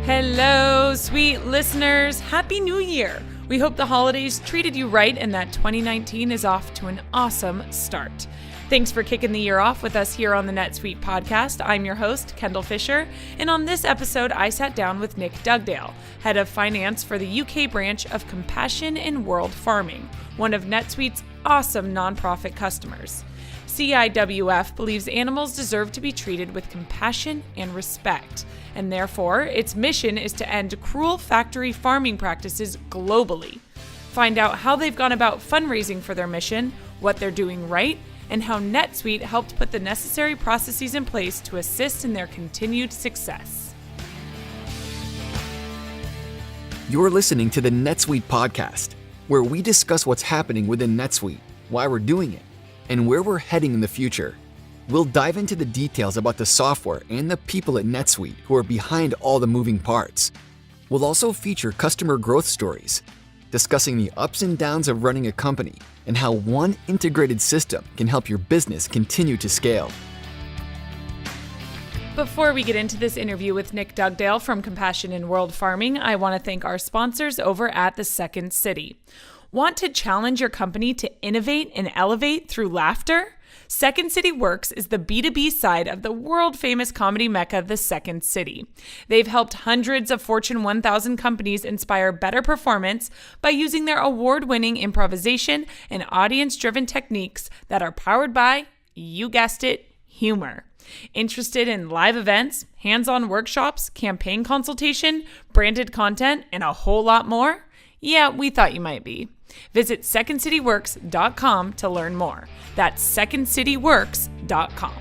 Hello, sweet listeners. Happy New Year. We hope the holidays treated you right and that 2019 is off to an awesome start. Thanks for kicking the year off with us here on the NetSuite podcast. I'm your host, Kendall Fisher, and on this episode, I sat down with Nick Dugdale, head of finance for the UK branch of Compassion in World Farming, one of NetSuite's awesome nonprofit customers. CIWF believes animals deserve to be treated with compassion and respect, and therefore, its mission is to end cruel factory farming practices globally. Find out how they've gone about fundraising for their mission, what they're doing right, and how NetSuite helped put the necessary processes in place to assist in their continued success. You're listening to the NetSuite podcast, where we discuss what's happening within NetSuite, why we're doing it, and where we're heading in the future. We'll dive into the details about the software and the people at NetSuite who are behind all the moving parts. We'll also feature customer growth stories, discussing the ups and downs of running a company and how one integrated system can help your business continue to scale. Before we get into this interview with Nick Dugdale from Compassion in World Farming, I want to thank our sponsors over at the Second City. Want to challenge your company to innovate and elevate through laughter? Second City Works is the B2B side of the world-famous comedy mecca, the Second City. They've helped hundreds of Fortune 1000 companies inspire better performance by using their award-winning improvisation and audience-driven techniques that are powered by, you guessed it, humor. Interested in live events, hands-on workshops, campaign consultation, branded content, and a whole lot more? Yeah, we thought you might be. Visit secondcityworks.com to learn more. That's secondcityworks.com.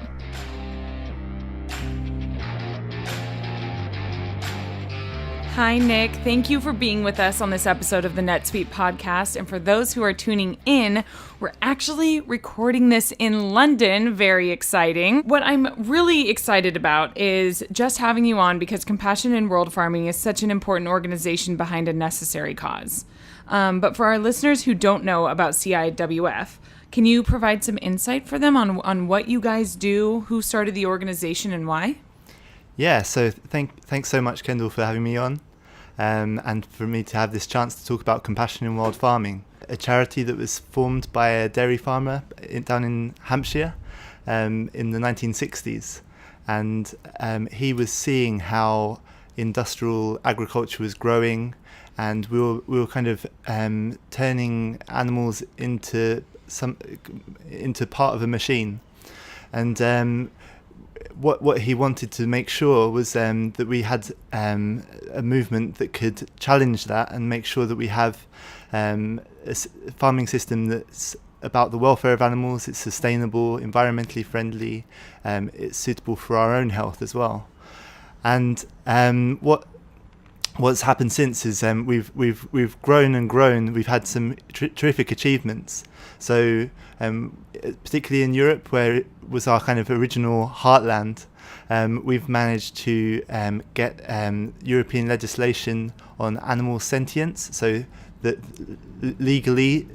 Hi, Nick. Thank you for being with us on this episode of the NetSuite podcast. And for those who are tuning in, we're actually recording this in London. Very exciting. What I'm really excited about is just having you on because Compassion in World Farming is such an important organization behind a necessary cause. But for our listeners who don't know about CIWF, can you provide some insight for them on what you guys do, who started the organization, and why? Yeah, so thanks so much, Kendall, for having me on, and for me to have this chance to talk about Compassion in World Farming, a charity that was formed by a dairy farmer down in Hampshire in the 1960s. And he was seeing how industrial agriculture was growing, and we were kind of turning animals into part of a machine. And what he wanted to make sure was that we had a movement that could challenge that and make sure that we have a farming system that's about the welfare of animals, it's sustainable, environmentally friendly, it's suitable for our own health as well. And what's happened since is we've grown and grown. We've had some terrific achievements. So particularly in Europe, where it was our kind of original heartland, we've managed to get European legislation on animal sentience. So that legally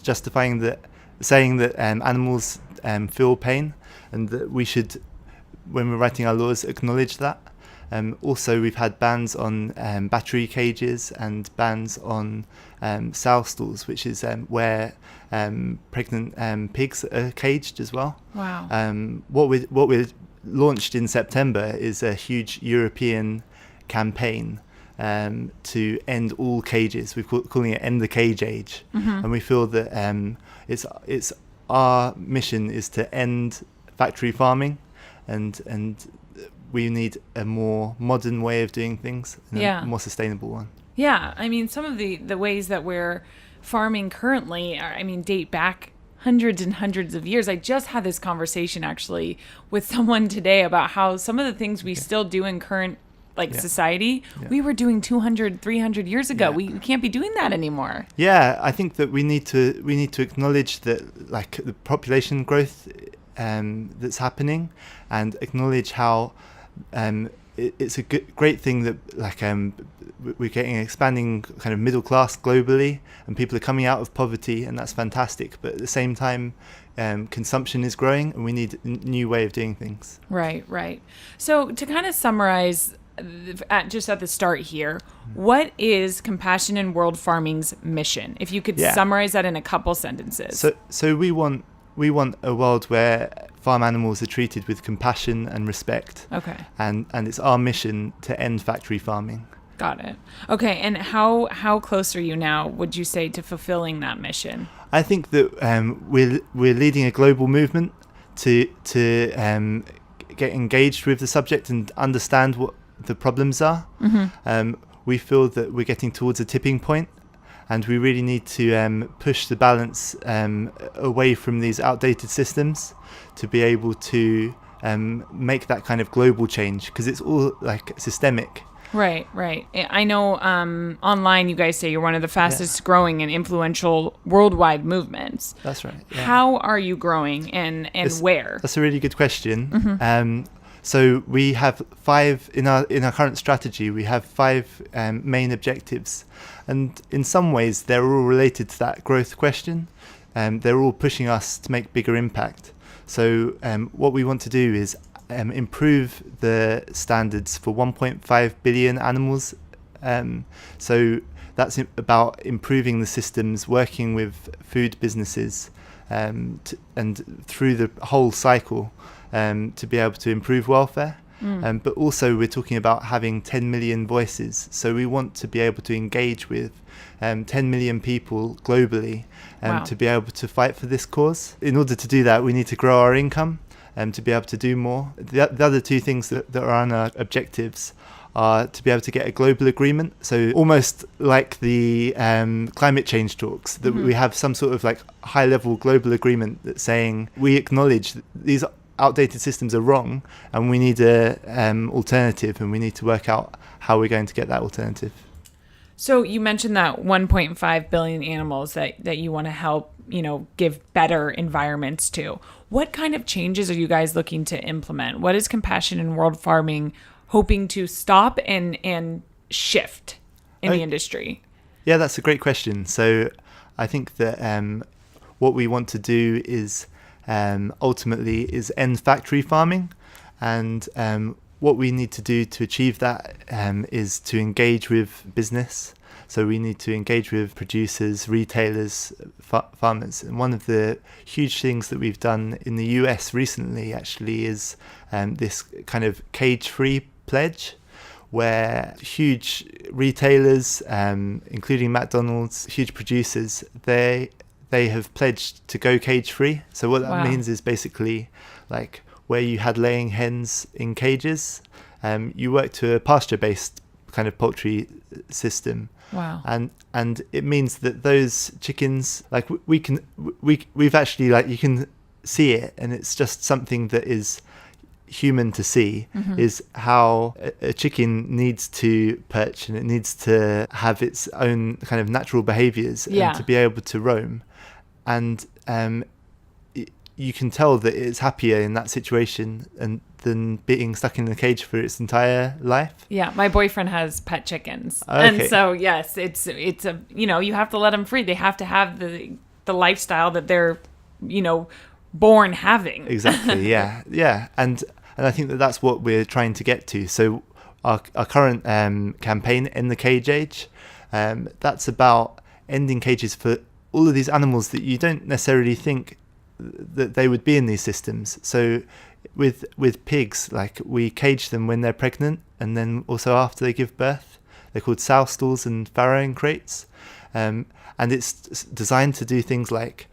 justifying that, saying that animals feel pain, and that we should, when we're writing our laws, acknowledge that. Also, we've had bans on battery cages and bans on sow stalls, which is where pregnant pigs are caged as well. Wow. What we launched in September is a huge European campaign to end all cages. We're calling it End the Cage Age. Mm-hmm. And we feel that it's our mission is to end factory farming, and we need a more modern way of doing things, and a more sustainable one. Yeah, I mean, some of the ways that we're farming currently date back hundreds and hundreds of years. I just had this conversation actually with someone today about how some of the things we still do in current society, we were doing 200, 300 years ago. We can't be doing that anymore. Yeah, I think that we need to acknowledge that, like, the population growth that's happening, and acknowledge how it's a great thing that we're getting an expanding kind of middle class globally, and people are coming out of poverty, and that's fantastic. But at the same time, consumption is growing, and we need a new way of doing things. Right. So to kind of summarize just at the start here, what is Compassion in World Farming's mission? If you could summarize that in a couple sentences. So we want a world where farm animals are treated with compassion and respect. Okay. And it's our mission to end factory farming. Got it. Okay, and how close are you now, would you say, to fulfilling that mission? I think that we're leading a global movement to get engaged with the subject and understand what the problems are. Mm-hmm. We feel that we're getting towards a tipping point, and we really need to push the balance away from these outdated systems to be able to make that kind of global change, because it's all like systemic. Right. I know online you guys say you're one of the fastest growing and influential worldwide movements. That's right. Yeah. How are you growing and where? That's a really good question. Mm-hmm. So we have 5 in our current strategy. We have 5 main objectives, and in some ways they're all related to that growth question. They're all pushing us to make bigger impact. So what we want to do is improve the standards for 1.5 billion animals. So that's about improving the systems, working with food businesses, and through the whole cycle to be able to improve welfare. But also we're talking about having 10 million voices. So we want to be able to engage with 10 million people globally to be able to fight for this cause. In order to do that, we need to grow our income to be able to do more. The other 2 things that are on our objectives are to be able to get a global agreement. So almost like the climate change talks, that we have some sort of like high-level global agreement that's saying we acknowledge that these outdated systems are wrong and we need a alternative, and we need to work out how we're going to get that alternative. So you mentioned that 1.5 billion animals that you want to help, give better environments to. What kind of changes are you guys looking to implement? What is Compassion in World Farming hoping to stop and shift in the industry? Yeah, that's a great question. So I think that what we want to do is ultimately is end factory farming, and what we need to do to achieve that is to engage with business. So we need to engage with producers, retailers, farmers. And one of the huge things that we've done in the US recently actually is this kind of cage-free pledge, where huge retailers, including McDonald's, huge producers, they have pledged to go cage-free. So what that means is basically like where you had laying hens in cages, you work to a pasture-based kind of poultry system. Wow. And it means that those chickens, like we've actually, like, you can see it, and it's just something that is human to see, is how a chicken needs to perch, and it needs to have its own kind of natural behaviors and to be able to roam. And you can tell that it's happier in that situation than being stuck in a cage for its entire life. Yeah, my boyfriend has pet chickens. Okay. And so, yes, it's a, you have to let them free. They have to have the lifestyle that they're, born having. Exactly, yeah. And I think that's what we're trying to get to. So our current campaign, End the Cage Age, that's about ending cages for all of these animals that you don't necessarily think that they would be in these systems. So with pigs, like, we cage them when they're pregnant, and then also after they give birth. They're called sow stalls and farrowing crates, and it's designed to do things like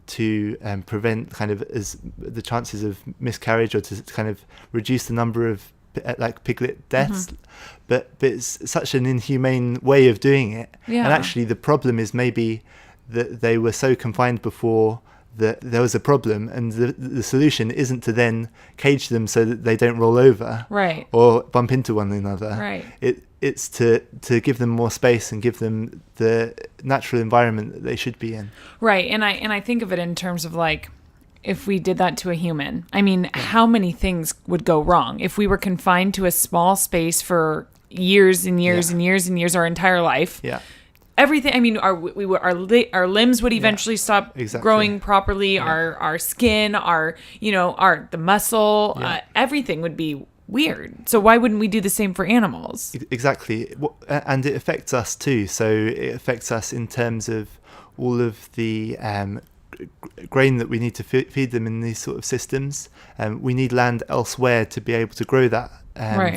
to prevent kind of the chances of miscarriage, or to kind of reduce the number of like piglet deaths. But it's such an inhumane way of doing it. And actually the problem is maybe that they were so confined before that there was a problem, and the solution isn't to then cage them so that they don't roll over, right, or bump into one another. Right. It's to give them more space and give them the natural environment that they should be in. Right. And I think of it in terms of, like, if we did that to a human, I mean, how many things would go wrong if we were confined to a small space for years and years and years and years, our entire life? Yeah. Everything. I mean, our limbs would eventually stop growing properly. Yeah. Our skin, the muscle, everything would be weird. So why wouldn't we do the same for animals? Exactly. And it affects us too. So it affects us in terms of all of the grain that we need to feed them in these sort of systems. We need land elsewhere to be able to grow that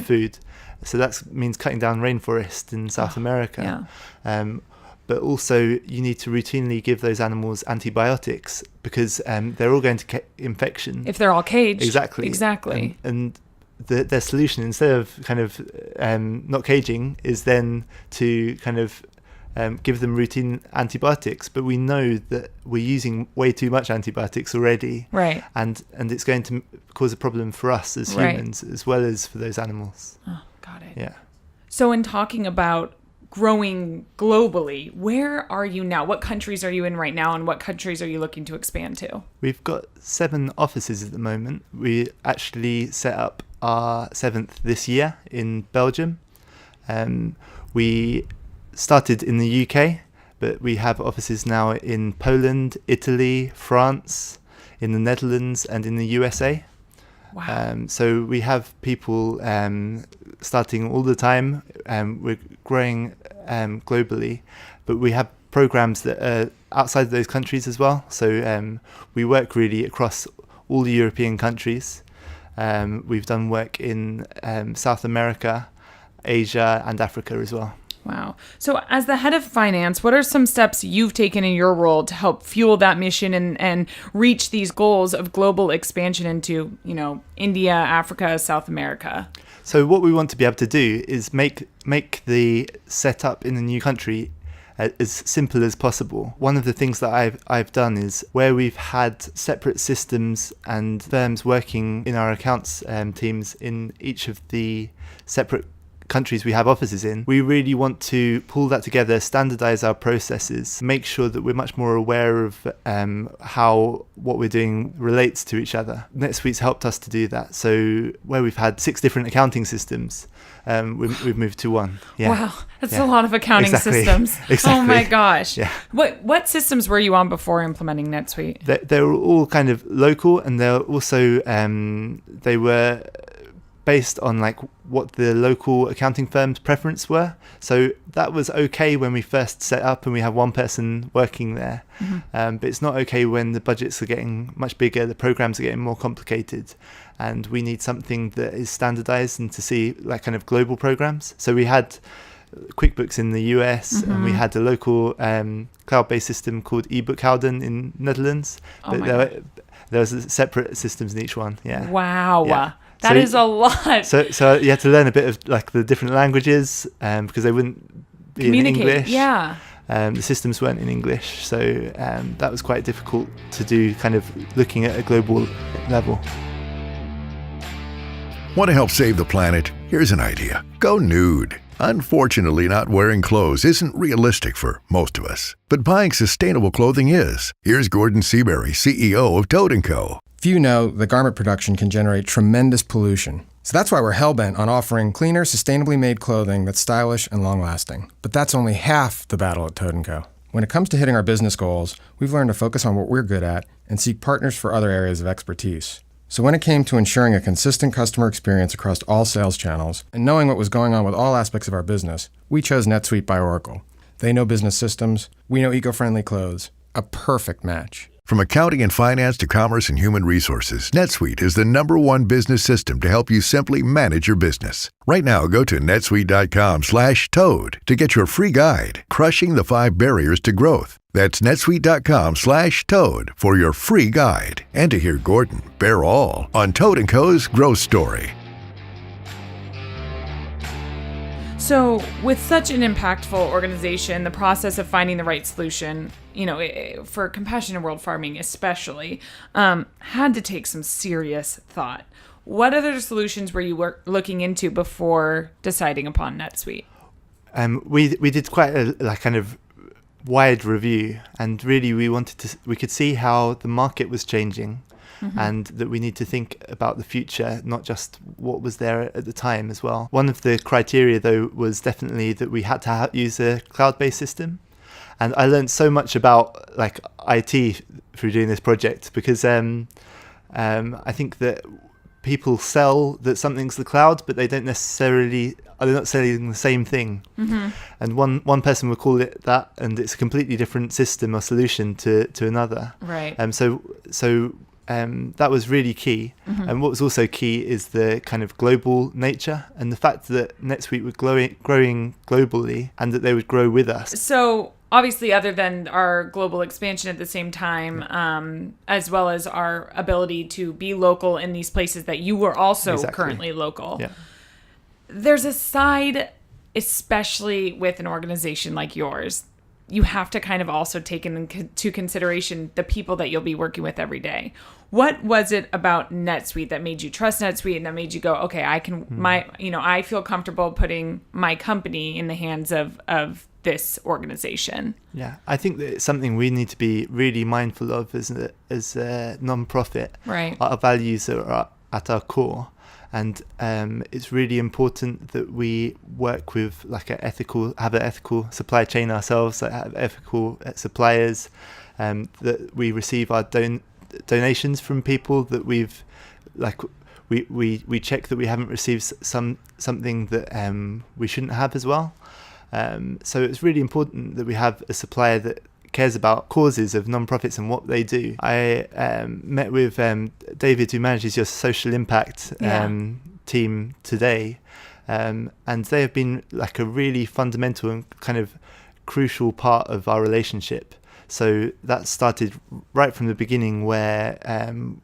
food. So that means cutting down rainforest in South America. Yeah. But also you need to routinely give those animals antibiotics because they're all going to get infection. If they're all caged. Exactly. And their solution, instead of kind of not caging, is then to kind of give them routine antibiotics. But we know that we're using way too much antibiotics already. Right. And it's going to cause a problem for us as humans as well as for those animals. Oh, got it. Yeah. So in talking about growing globally, where are you now? What countries are you in right now, and what countries are you looking to expand to? We've got 7 offices at the moment. We actually set up our 7th this year in Belgium. We started in the UK, but we have offices now in Poland, Italy, France, in the Netherlands, and in the USA. Wow. So we have people starting all the time. We're growing globally, but we have programs that are outside those countries as well. So we work really across all the European countries. We've done work in South America, Asia, and Africa as well. Wow. So as the head of finance, what are some steps you've taken in your role to help fuel that mission and reach these goals of global expansion into, India, Africa, South America? So what we want to be able to do is make the setup in a new country as simple as possible. One of the things that I've done is where we've had separate systems and firms working in our accounts teams in each of the separate countries we have offices in, we really want to pull that together, standardize our processes, make sure that we're much more aware of how what we're doing relates to each other. NetSuite's helped us to do that. So where we've had 6 different accounting systems, we've moved to 1. Yeah. Wow, that's a lot of accounting systems. Exactly. Oh my gosh. Yeah. What systems were you on before implementing NetSuite? They were all kind of local, and they're also they were based on like what the local accounting firm's preference were. So that was okay when we first set up and we have 1 person working there. Mm-hmm. But it's not okay when the budgets are getting much bigger, the programs are getting more complicated, and we need something that is standardized and to see like kind of global programs. So we had QuickBooks in the US, mm-hmm. and we had a local cloud-based system called eBookhouden in Netherlands. But there was separate systems in each one. Yeah. Wow. Yeah. That is a lot. So you had to learn a bit of like the different languages because they wouldn't be in English. Yeah. The systems weren't in English, so that was quite difficult to do, kind of looking at a global level. Want to help save the planet? Here's an idea. Go nude. Unfortunately, not wearing clothes isn't realistic for most of us, but buying sustainable clothing is. Here's Gordon Seabury, CEO of Toad & Co. Few know that garment production can generate tremendous pollution. So that's why we're hellbent on offering cleaner, sustainably made clothing that's stylish and long-lasting. But that's only half the battle at Toad & Co. When it comes to hitting our business goals, we've learned to focus on what we're good at and seek partners for other areas of expertise. So when it came to ensuring a consistent customer experience across all sales channels and knowing what was going on with all aspects of our business, we chose NetSuite by Oracle. They know business systems, we know eco-friendly clothes. A perfect match. From accounting and finance to commerce and human resources, NetSuite is the #1 business system to help you simply manage your business. Right now, go to netsuite.com/toad to get your free guide, Crushing the 5 Barriers to Growth. That's netsuite.com/toad for your free guide and to hear Gordon bear all on Toad & Co.'s growth story. So with such an impactful organization, the process of finding the right solution, for compassionate world farming especially, had to take some serious thought. What other solutions were you looking into before deciding upon NetSuite? We did quite a kind of wide review, and really we could see how the market was changing. Mm-hmm. And that we need to think about the future, not just what was there at the time as well. One of the criteria, though, was definitely that we had to use a cloud-based system. And I learned so much about like IT through doing this project, because I think that people sell that something's the cloud, but they're not selling the same thing. And one person will call it that, and it's a completely different system or solution to another. Right. So that was really key. And what was also key is the kind of global nature and the fact that NetSuite was growing globally, and that they would grow with us. So obviously, other than our global expansion at the same time, as well as our ability to be local in these places that you were also currently local, there's a side, especially with an organization like yours, you have to kind of also take into consideration the people that you'll be working with every day. What was it about NetSuite that made you trust NetSuite and that made you go, okay, I can, I feel comfortable putting my company in the hands of this organization? Yeah, I think that it's something we need to be really mindful of as a non-profit. Right. Our values are at our core. And it's really important that we work with have an ethical supply chain ourselves, have ethical suppliers, that we receive our donations from people that we check that we haven't received something that we shouldn't have as well. So it's really important that we have a supplier that cares about causes of non-profits and what they do. I met with David, who manages your social impact team today, and they have been like a really fundamental and kind of crucial part of our relationship. So that started right from the beginning, where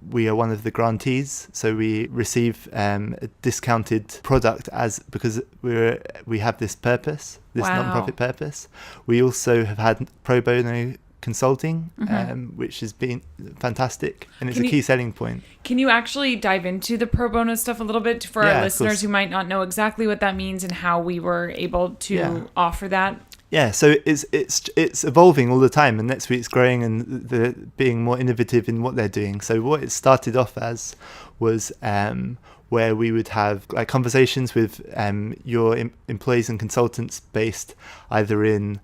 we are one of the grantees. So we receive a discounted product because we have this purpose, this non-profit purpose. We also have had pro bono consulting, which has been fantastic, and it's a key selling point. Can you actually dive into the pro bono stuff a little bit for our listeners who might not know exactly what that means and how we were able to offer that? Yeah, so it's evolving all the time, and NetSuite's growing and they're being more innovative in what they're doing. So what it started off as was where we would have like conversations with your employees and consultants based either in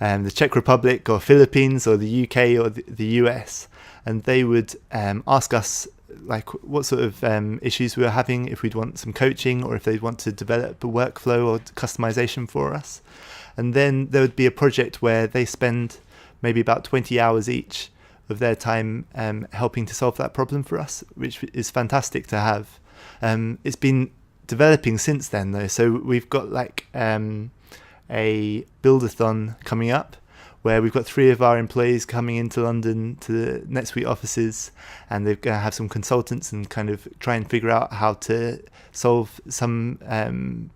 the Czech Republic or Philippines or the UK or the US, and they would ask us like what sort of issues we were having, if we'd want some coaching or if they'd want to develop a workflow or customization for us. And then there would be a project where they spend maybe about 20 hours each of their time helping to solve that problem for us, which is fantastic to have. It's been developing since then, though. So we've got like a build-a-thon coming up, where we've got 3 of our employees coming into London to the NetSuite offices, and they're going to have some consultants and kind of try and figure out how to solve some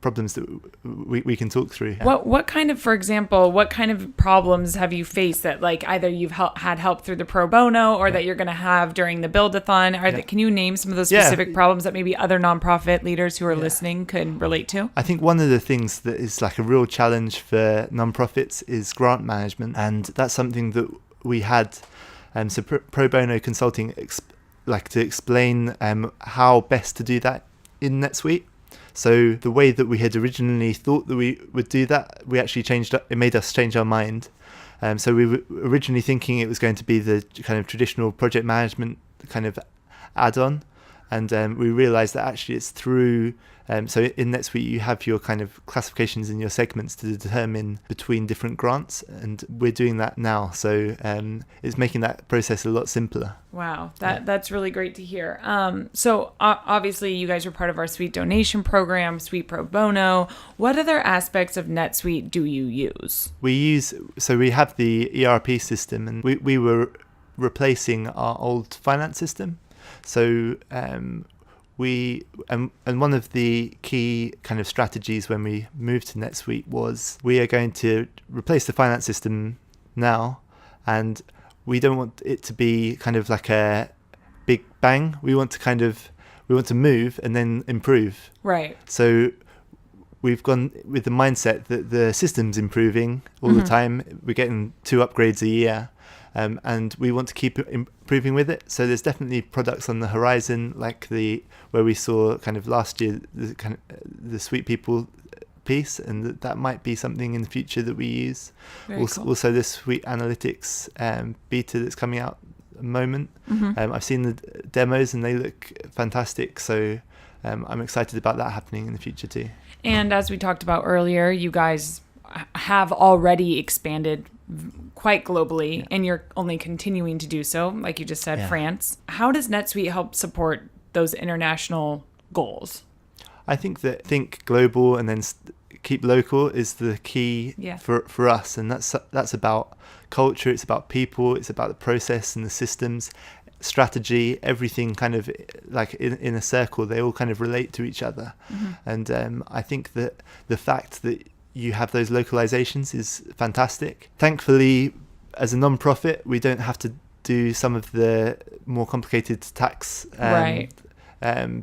problems that we can talk through. What kind of, for example, what kind of problems have you faced that like either you've had help through the pro bono or that you're going to have during the build-a-thon? Can you name some of those specific problems that maybe other nonprofit leaders who are listening could relate to? I think one of the things that is like a real challenge for nonprofits is grant management, and that's something that we had so pro bono consulting to explain how best to do that in NetSuite. So the way that we had originally thought that we would do that, we actually changed. It made us change our mind. So we were originally thinking it was going to be the kind of traditional project management kind of add-on, and we realized that actually it's through. So in NetSuite, you have your kind of classifications in your segments to determine between different grants, and we're doing that now. So it's making that process a lot simpler. Wow, that's really great to hear. So obviously, you guys are part of our Suite donation program, Suite Pro Bono. What other aspects of NetSuite do you use? We have the ERP system, and we were replacing our old finance system. So and one of the key kind of strategies when we moved to NetSuite was we are going to replace the finance system now, and we don't want it to be kind of like a big bang. We want to move and then improve. Right. So we've gone with the mindset that the system's improving all the time. We're getting 2 upgrades a year. And we want to keep improving with it. So there's definitely products on the horizon, like where we saw kind of last year the Sweet People piece, and that might be something in the future that we use. Very cool. Also, the Sweet Analytics beta that's coming out moment. I've seen the demos and they look fantastic. So I'm excited about that happening in the future too. And as we talked about earlier, you guys have already expanded quite globally, and you're only continuing to do so, like you just said, France. How does NetSuite help support those international goals? I think that think global and then keep local is the key for us, and that's about culture, it's about people, it's about the process and the systems, strategy, everything kind of like in a circle. They all kind of relate to each other. And I think that the fact that you have those localizations is fantastic. Thankfully, as a non-profit, we don't have to do some of the more complicated tax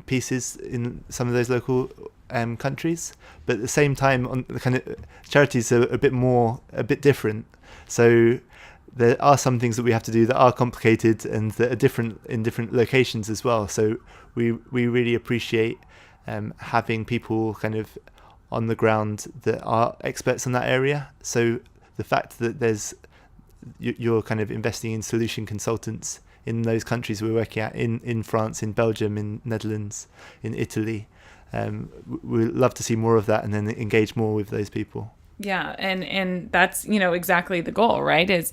pieces in some of those local countries, but at the same time, on the kind of charities are a bit different. So there are some things that we have to do that are complicated and that are different in different locations as well. So we really appreciate having people kind of on the ground that are experts in that area. So the fact that you're kind of investing in solution consultants in those countries we're working at, in France, in Belgium, in Netherlands, in Italy, we'd love to see more of that and then engage more with those people. Yeah, and that's exactly the goal, right?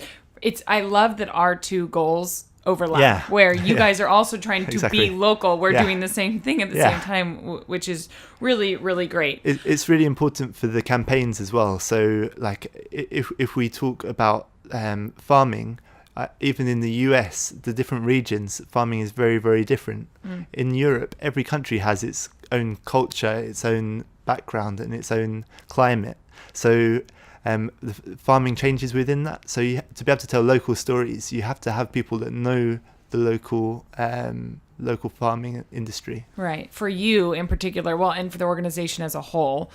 I love that our two goals overlap, where you guys are also trying to be local. We're doing the same thing at the same time, which is really, really great. It's really important for the campaigns as well. So like if we talk about farming, even in the US, the different regions, farming is very, very different. In Europe, every country has its own culture, its own background and its own climate. So the farming changes within that. So to be able to tell local stories, you have to have people that know the local farming industry. Right. For you in particular, and for the organization as a whole,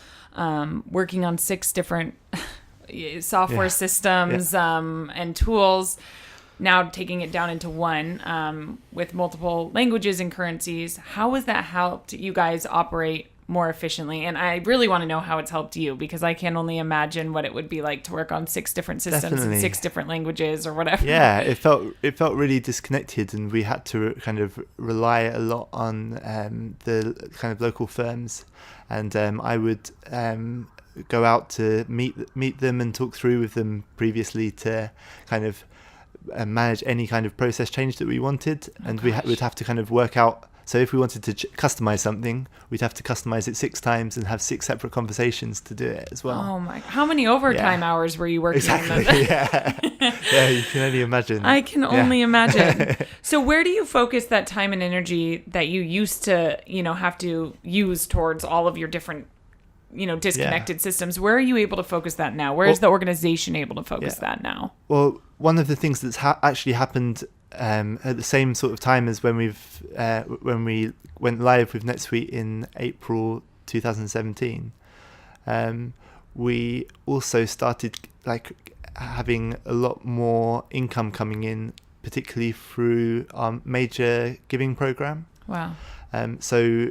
working on 6 different software systems and tools, now taking it down into one with multiple languages and currencies. How has that helped you guys operate more efficiently? And I really want to know how it's helped you, because I can only imagine what it would be like to work on 6 different systems in 6 different languages or whatever. Yeah, it felt really disconnected, and we had to kind of rely a lot on the kind of local firms. And I would go out to meet them and talk through with them previously to kind of manage any kind of process change that we wanted. And we would have to kind of work out. So if we wanted to customize something, we'd have to customize it 6 times and have 6 separate conversations to do it as well. Oh my! How many overtime hours were you working on that? Yeah, you can only imagine. I can only imagine. So where do you focus that time and energy that you used to, have to use towards all of your different, disconnected systems? Where are you able to focus that now? Where is the organization able to focus that now? Well, one of the things that's actually happened at the same sort of time as when we went live with NetSuite in April 2017, we also started like having a lot more income coming in, particularly through our major giving program. Wow. So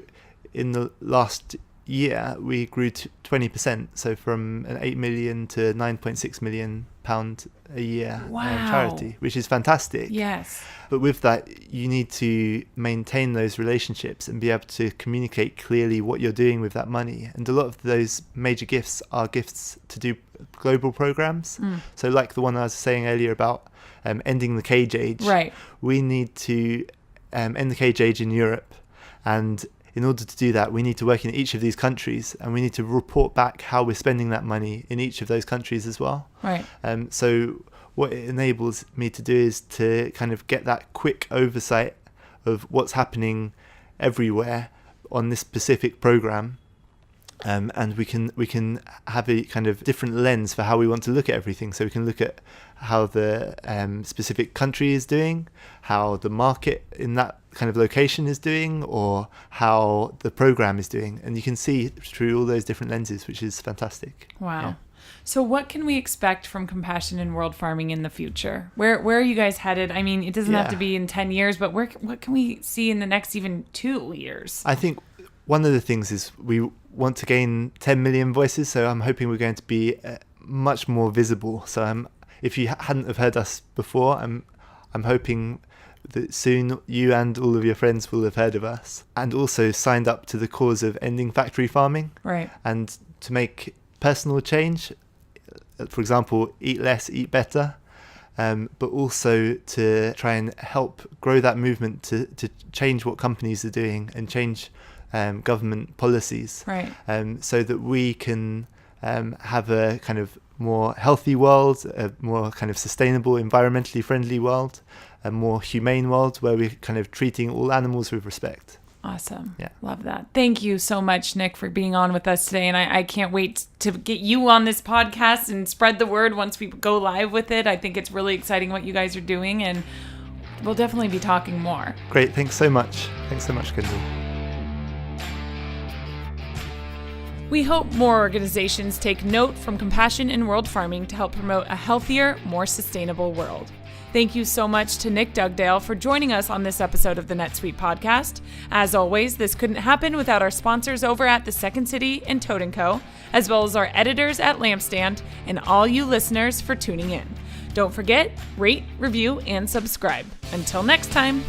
in the last year, we grew to 20%, so from an 8 million to 9.6 million pound a year charity, which is fantastic. Yes. But with that, you need to maintain those relationships and be able to communicate clearly what you're doing with that money. And a lot of those major gifts are gifts to do global programs. So like the one I was saying earlier about ending the cage age, right? We need to end the cage age in Europe, and in order to do that, we need to work in each of these countries, and we need to report back how we're spending that money in each of those countries as well. Right. So what it enables me to do is to kind of get that quick oversight of what's happening everywhere on this specific program. And we can have a kind of different lens for how we want to look at everything. So we can look at how the specific country is doing, how the market in that kind of location is doing, or how the program is doing. And you can see through all those different lenses, which is fantastic. Wow. Yeah. So what can we expect from Compassion in World Farming in the future? Where are you guys headed? I mean, it doesn't have to be in 10 years, but what can we see in the next even 2 years? I think one of the things is we want to gain 10 million voices, so I'm hoping we're going to be much more visible. So if you hadn't have heard us before, I'm hoping that soon you and all of your friends will have heard of us, and also signed up to the cause of ending factory farming. Right. And to make personal change, for example, eat less, eat better, but also to try and help grow that movement to change what companies are doing and change government policies, right. So that we can have a kind of more healthy world, a more kind of sustainable, environmentally friendly world, a more humane world where we're kind of treating all animals with respect. Awesome. Yeah. Love that. Thank you so much, Nick, for being on with us today. And I can't wait to get you on this podcast and spread the word once we go live with it. I think it's really exciting what you guys are doing, and we'll definitely be talking more. Great. Thanks so much. Thanks so much, Kendall. We hope more organizations take note from compassion in world farming to help promote a healthier, more sustainable world. Thank you so much to Nick Dugdale for joining us on this episode of the NetSuite podcast. As always, this couldn't happen without our sponsors over at the Second City and Toad & Co., as well as our editors at Lampstand, and all you listeners for tuning in. Don't forget, rate, review, and subscribe. Until next time.